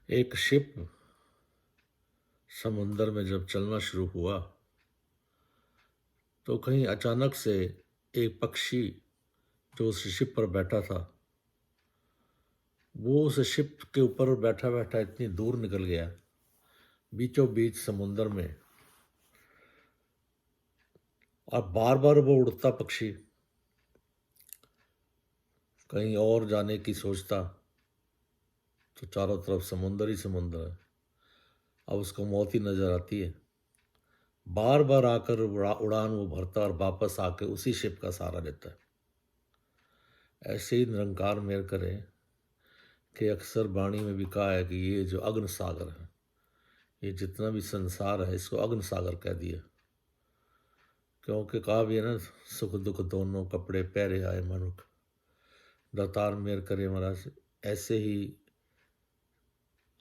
एक शिप समुंदर में जब चलना शुरू हुआ तो कहीं अचानक से एक पक्षी जो उस शिप पर बैठा था वो उस शिप के ऊपर बैठा बैठा इतनी दूर निकल गया, बीचों बीच समुंदर में। और बार बार वो उड़ता पक्षी कहीं और जाने की सोचता तो चारों तरफ समुंदर ही समुंदर है। अब उसको मौत ही नजर आती है। बार बार आकर उड़ान वो भरता और वापस आके उसी शिप का सहारा लेता है। ऐसे ही निरंकार मेहर करे कि अक्सर वाणी में भी कहा है कि ये जो अग्न सागर है, ये जितना भी संसार है इसको अग्न सागर कह दिया। क्योंकि कहा भी है ना, सुख दुख दोनों कपड़े पहरे आए मनुख। दातार मेहर करे महाराज, ऐसे ही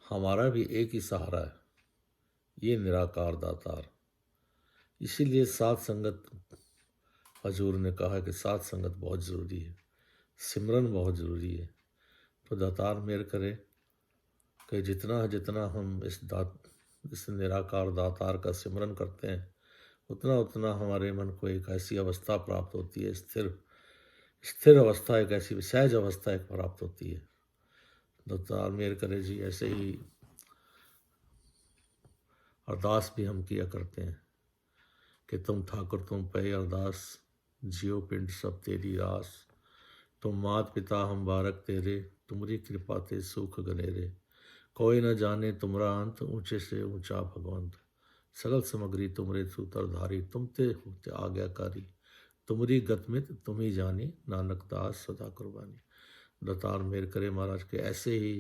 हमारा भी एक ही सहारा है, ये निराकार दातार। इसीलिए साथ संगत, हजूर ने कहा कि साथ संगत बहुत ज़रूरी है, सिमरन बहुत ज़रूरी है। तो दातार मेहर करे कि जितना जितना हम इस निराकार दातार का सिमरन करते हैं उतना उतना हमारे मन को एक ऐसी अवस्था प्राप्त होती है, स्थिर स्थिर अवस्था, एक ऐसी सहज अवस्था एक प्राप्त होती है। दातार मेहर करे जी। ऐसे ही अरदास भी हम किया करते हैं कि तुम ठाकुर तुम पे अरदास, जियो पिंड सब तेरी रास। तुम मात पिता हम बारक तेरे, तुमरी कृपा ते सुख गनेरे। कोई न जाने तुमरा अंत, ऊंचे से ऊंचा भगवंत। सगल सामग्री तुमरे सूत्रधारी, तुम ते होते आज्ञाकारी। तुमरी गतमित तुम ही जानी, नानक दास सदा कुर्बानी। दातार मेहर करे महाराज के ऐसे ही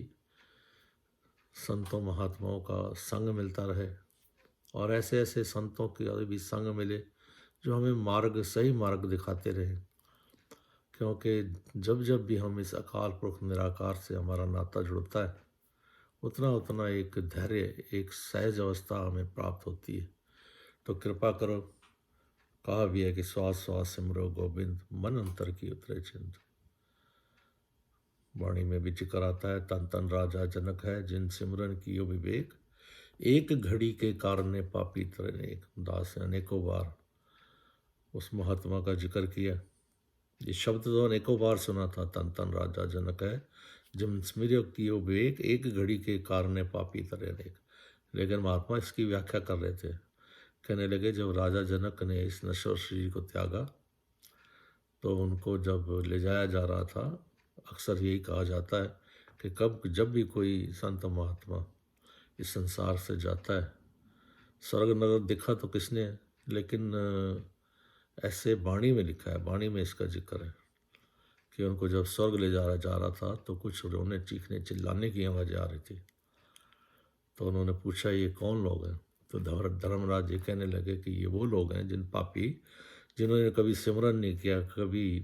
संतों महात्माओं का संग मिलता रहे और ऐसे ऐसे संतों के भी संग मिले जो हमें मार्ग, सही मार्ग दिखाते रहे। क्योंकि जब जब भी हम इस अकाल पुरख निराकार से हमारा नाता जुड़ता है उतना उतना एक धैर्य, एक सहज अवस्था हमें प्राप्त होती है। तो कृपा करो, कहा भी है कि श्वास श्वास सिमरो गोविंद, मन अंतर की उतरे चिंत। वाणी में भी जिक्र आता है, तन तन राजा जनक है, जिन सिमरन कियो विवेक। एक घड़ी के कारण पापी तरे। दास ने अनेकों बार उस महात्मा का जिक्र किया। ये शब्द तो अनेकों बार सुना था, तन तन राजा जनक है, जिन स्मृति कियो विवेक, एक घड़ी के कारण पापी तरे अनेक। लेकिन महात्मा इसकी व्याख्या कर रहे थे, कहने लगे जब राजा जनक ने इस नश्वर शरीर को त्यागा तो उनको जब ले जाया जा रहा था, अक्सर यही कहा जाता है कि जब भी कोई संत महात्मा इस संसार से जाता है, स्वर्ग नरक दिखा तो किसने, लेकिन ऐसे वाणी में लिखा है, वाणी में इसका जिक्र है कि उनको जब स्वर्ग ले जा रहा था तो कुछ रोने चीखने चिल्लाने की आवाज़ें आ रही थी। तो उन्होंने पूछा ये कौन लोग हैं? तो धर्मराज ये कहने लगे कि ये वो लोग हैं जिन पापी, जिन्होंने कभी सिमरन नहीं किया, कभी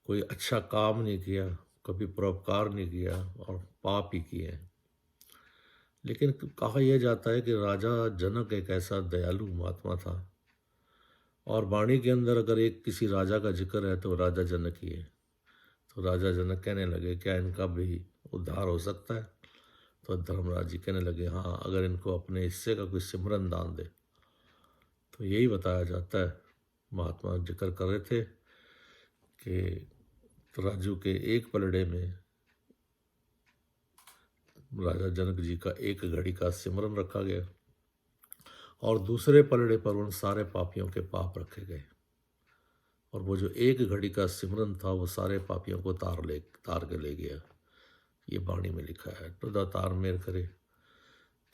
कोई अच्छा काम नहीं किया, कभी परोपकार नहीं किया और पाप ही किए हैं। लेकिन कहा यह जाता है कि राजा जनक एक ऐसा दयालु महात्मा था और वाणी के अंदर अगर एक किसी राजा का जिक्र है तो राजा जनक ही है। तो राजा जनक कहने लगे क्या इनका भी उद्धार हो सकता है? तो धर्मराज जी कहने लगे हाँ, अगर इनको अपने हिस्से का कोई सिमरन दान दे। तो यही बताया जाता है, महात्मा जिक्र कर रहे थे कि तराजू के एक पलड़े में राजा जनक जी का एक घड़ी का सिमरन रखा गया और दूसरे पलड़े पर उन सारे पापियों के पाप रखे गए। और वो जो एक घड़ी का सिमरन था वो सारे पापियों को तार के ले गया। ये वाणी में लिखा है। तो दातार मेहर करे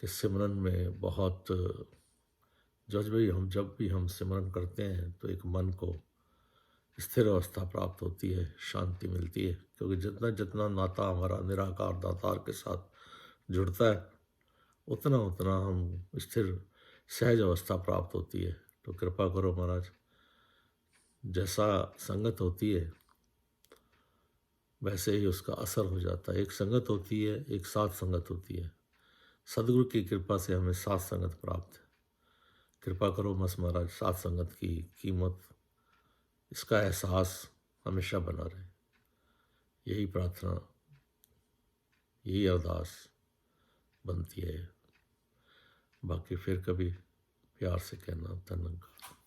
कि सिमरन में बहुत, जब भी हम सिमरन करते हैं तो एक मन को स्थिर अवस्था प्राप्त होती है, शांति मिलती है। क्योंकि जितना जितना नाता हमारा निराकार दातार के साथ जुड़ता है उतना उतना हम स्थिर सहज अवस्था प्राप्त होती है। तो कृपा करो महाराज, जैसा संगत होती है वैसे ही उसका असर हो जाता है। एक संगत होती है, एक साथ संगत होती है। सदगुरु की कृपा से हमें साथ संगत प्राप्त है। कृपा करो बस महाराज, साथ संगत की कीमत, इसका एहसास हमेशा बना रहे। यही प्रार्थना, यही अरदास बनती है। बाकी फिर कभी प्यार से कहना, धन्यवाद।